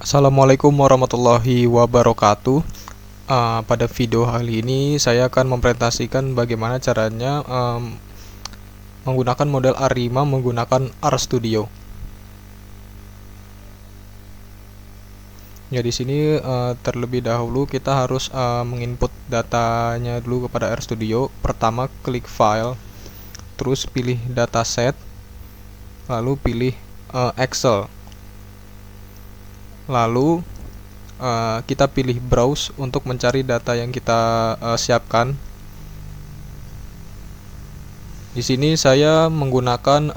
Assalamualaikum warahmatullahi wabarakatuh. Pada video kali ini saya akan mempresentasikan bagaimana caranya menggunakan model ARIMA menggunakan RStudio. Ya, di sini terlebih dahulu kita harus menginput datanya dulu kepada RStudio. Pertama klik file, terus pilih dataset, lalu pilih Excel. Lalu kita pilih browse untuk mencari data yang kita siapkan. Di sini saya menggunakan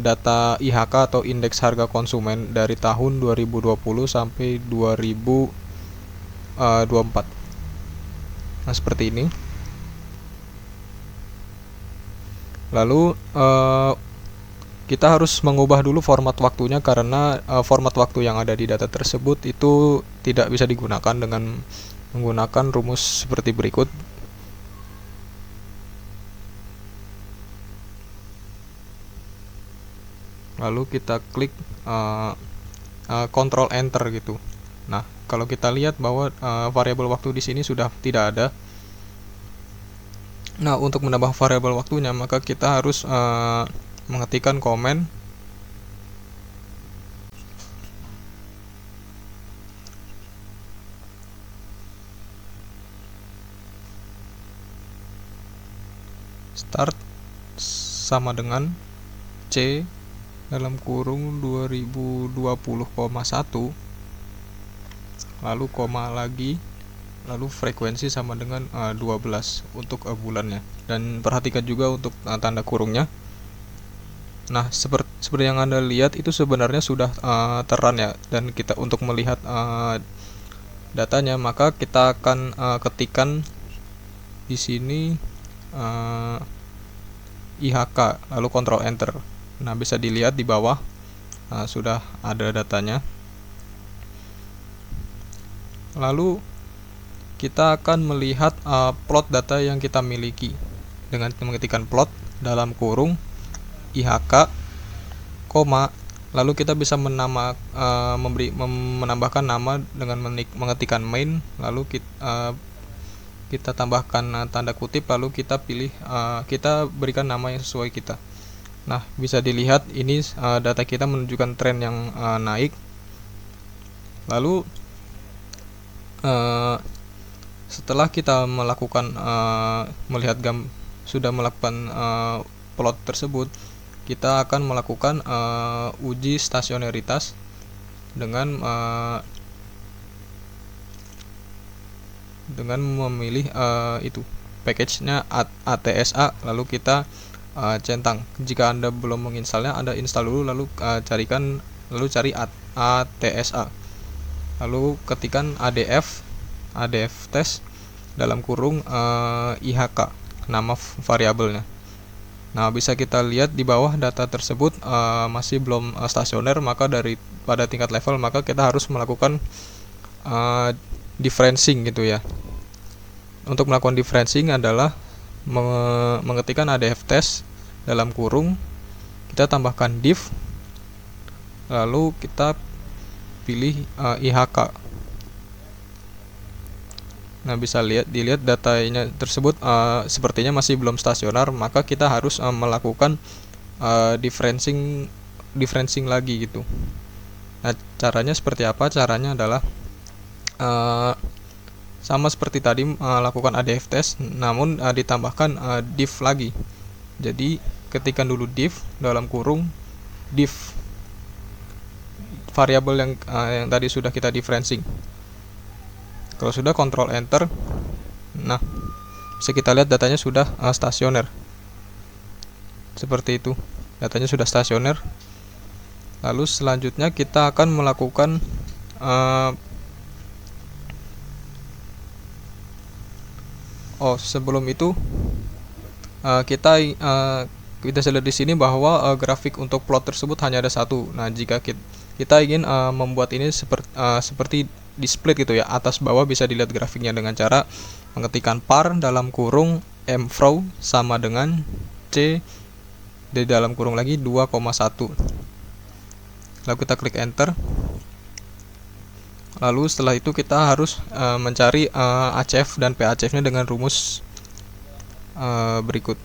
data IHK atau indeks harga konsumen dari tahun 2020 sampai 2024. Nah, seperti ini. Lalu kita harus mengubah dulu format waktunya karena format waktu yang ada di data tersebut itu tidak bisa digunakan dengan menggunakan rumus seperti berikut. Lalu kita klik Ctrl Enter gitu. Nah, kalau kita lihat bahwa variabel waktu di sini sudah tidak ada. Nah, untuk menambah variabel waktunya maka kita harus mengetikkan komen start sama dengan C dalam kurung 2020,1 lalu koma lagi, lalu frekuensi sama dengan 12 untuk bulannya, dan perhatikan juga untuk tanda kurungnya. Nah, seperti yang Anda lihat itu sebenarnya sudah terrun ya, dan kita untuk melihat datanya maka kita akan ketikkan di sini IHK lalu Ctrl Enter. Nah, bisa dilihat di bawah sudah ada datanya. Lalu kita akan melihat plot data yang kita miliki dengan mengetikkan plot dalam kurung IHK, koma, lalu kita bisa menambahkan nama dengan mengetikkan main, lalu kita tambahkan tanda kutip, lalu kita pilih kita berikan nama yang sesuai kita. Nah, bisa dilihat ini data kita menunjukkan tren yang naik. Lalu setelah kita melakukan sudah melakukan plot tersebut, kita akan melakukan uji stasionaritas dengan memilih itu package-nya ATSA, lalu kita centang. Jika Anda belum menginstalnya, Anda install dulu, lalu cari ATSA, lalu ketikkan ADF test dalam kurung IHK, nama variabelnya. Nah, bisa kita lihat di bawah data tersebut masih belum stasioner, maka pada tingkat level maka kita harus melakukan differencing gitu ya. Untuk melakukan differencing adalah mengetikkan ADF test dalam kurung, kita tambahkan div, lalu kita pilih IHK. Nah, bisa dilihat datanya tersebut sepertinya masih belum stasioner, maka kita harus melakukan differencing lagi gitu. Nah, caranya seperti apa? Caranya adalah sama seperti tadi, lakukan ADF test, namun ditambahkan div lagi. Jadi ketikkan dulu div dalam kurung div variabel yang tadi sudah kita differencing. Kalau sudah, Ctrl Enter. Nah, bisa kita lihat datanya sudah stasioner. Seperti itu, datanya sudah stasioner. Lalu selanjutnya kita akan melakukan sebelum itu kita bisa lihat di sini bahwa grafik untuk plot tersebut hanya ada satu. Nah, jika kita ingin membuat ini seperti di split gitu ya, atas bawah, bisa dilihat grafiknya dengan cara mengetikkan par dalam kurung mfrow sama dengan C di dalam kurung lagi 2,1. Lalu kita klik enter. Lalu setelah itu kita harus mencari ACF dan PACF-nya dengan rumus berikut.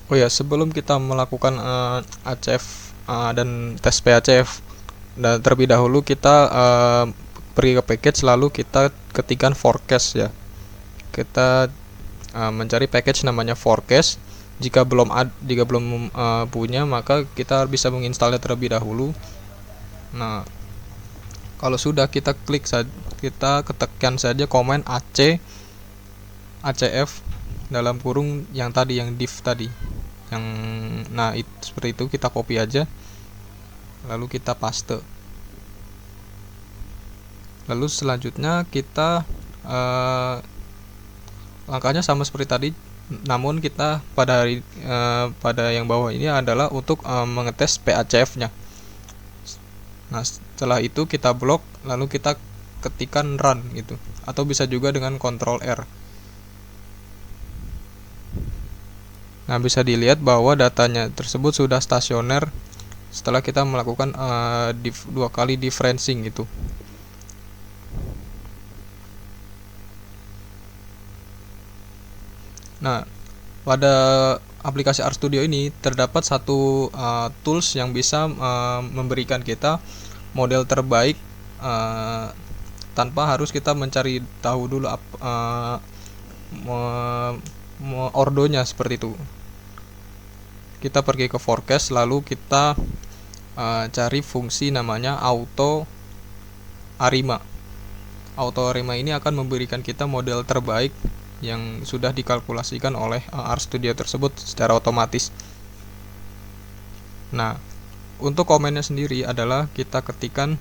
Oh ya, sebelum kita melakukan ACF dan tes PACF, dan terlebih dahulu kita pergi ke package, lalu kita ketikkan forecast ya. Kita mencari package namanya forecast. Jika belum punya, maka kita bisa menginstalnya terlebih dahulu. Nah, kalau sudah, kita ketikkan saja komen ACF dalam kurung yang tadi, yang div tadi, seperti itu. Kita copy aja, lalu kita paste. Lalu selanjutnya kita langkahnya sama seperti tadi, namun kita pada yang bawah ini adalah untuk mengetes PACF-nya. Nah, setelah itu kita blok, lalu kita ketikkan run gitu, atau bisa juga dengan Ctrl R. Nah, bisa dilihat bahwa datanya tersebut sudah stasioner setelah kita melakukan 2 kali differencing gitu. Nah, pada aplikasi RStudio ini terdapat satu tools yang bisa memberikan kita model terbaik tanpa harus kita mencari tahu dulu ordonya seperti itu. Kita pergi ke forecast, lalu kita cari fungsi namanya auto arima. Auto arima ini akan memberikan kita model terbaik yang sudah dikalkulasikan oleh RStudio tersebut secara otomatis. Nah, untuk komennya sendiri adalah kita ketikkan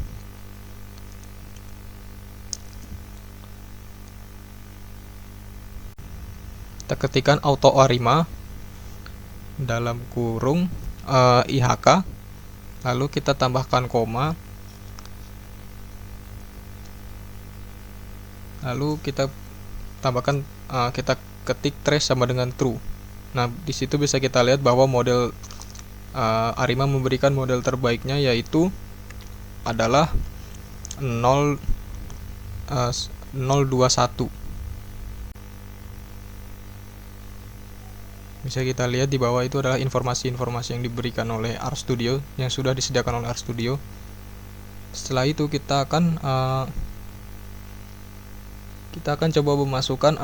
auto arima dalam kurung IHK, lalu kita tambahkan koma, lalu kita tambahkan kita ketik trace sama dengan true. Nah, di situ bisa kita lihat bahwa model Arima memberikan model terbaiknya, yaitu adalah 021. Bisa kita lihat di bawah itu adalah informasi-informasi yang diberikan oleh RStudio, yang sudah disediakan oleh RStudio. Setelah itu kita akan coba memasukkan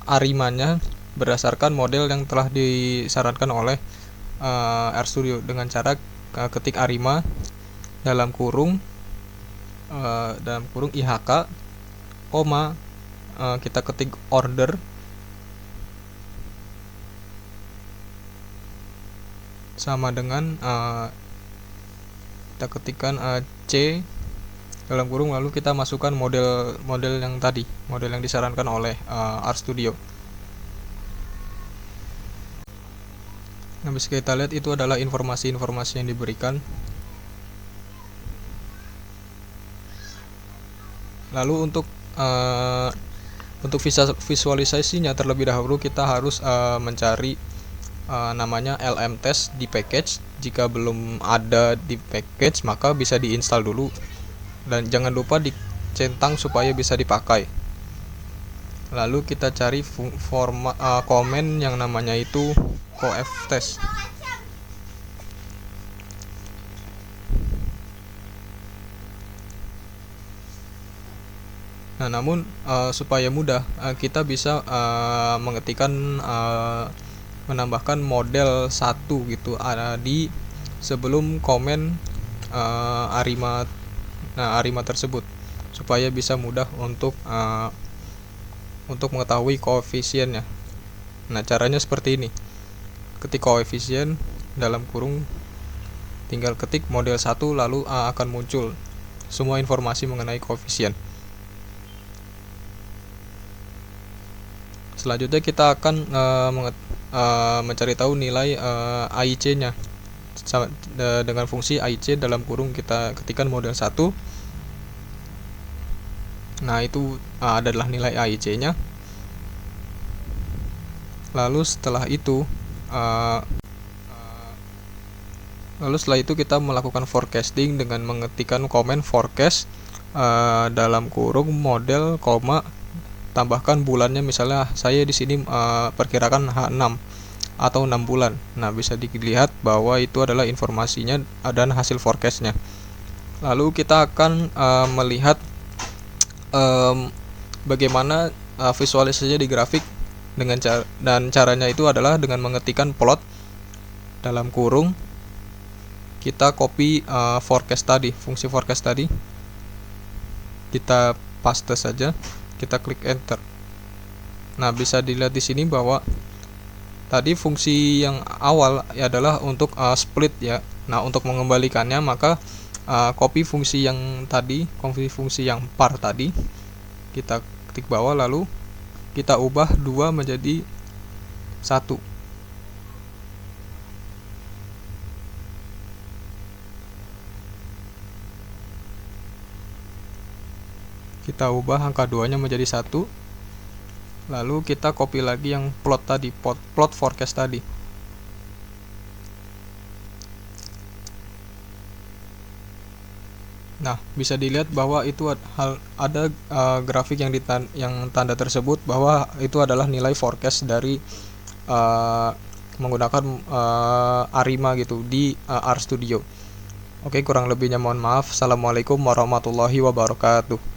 arimanya berdasarkan model yang telah disarankan oleh RStudio dengan cara ketik arima dalam kurung IHK, koma, kita ketik order sama dengan kita ketikkan C dalam kurung, lalu kita masukkan model yang tadi, model yang disarankan oleh RStudio. Nah, bisa kita lihat itu adalah informasi-informasi yang diberikan. Lalu untuk visualisasinya terlebih dahulu kita harus mencari namanya LM test di package. Jika belum ada di package, maka bisa diinstal dulu, dan jangan lupa dicentang supaya bisa dipakai. Lalu kita cari komen yang namanya itu coef test. Nah, namun supaya mudah, kita bisa mengetikkan menambahkan model 1 gitu di sebelum komen arima tersebut, supaya bisa mudah untuk mengetahui koefisiennya. Nah, caranya seperti ini. Ketik koefisien dalam kurung, tinggal ketik model 1, lalu akan muncul semua informasi mengenai koefisien. Selanjutnya kita akan mencari tahu nilai AIC-nya dengan fungsi AIC dalam kurung, kita ketikkan model 1. Nah, itu adalah nilai AIC-nya. Lalu setelah itu uh, kita melakukan forecasting dengan mengetikkan komen forecast dalam kurung model koma tambahkan bulannya, misalnya saya di sini perkirakan H6 atau 6 bulan. Nah, bisa dilihat bahwa itu adalah informasinya dan hasil forecastnya. Lalu kita akan melihat bagaimana visualisasinya di grafik dengan dan caranya itu adalah dengan mengetikkan plot dalam kurung, kita copy forecast tadi, fungsi forecast tadi, kita paste saja, kita klik enter. Nah, bisa dilihat di sini bahwa tadi fungsi yang awal adalah untuk split ya. Nah, untuk mengembalikannya maka copy fungsi yang tadi, fungsi yang par tadi, kita ketik bawah lalu kita ubah 2 menjadi 1. Kita ubah angka 2-nya menjadi 1. Lalu kita copy lagi yang plot tadi, plot forecast tadi. Nah, bisa dilihat bahwa itu ada grafik yang tanda tersebut bahwa itu adalah nilai forecast dari menggunakan Arima gitu di RStudio. Oke, kurang lebihnya mohon maaf. Assalamualaikum warahmatullahi wabarakatuh.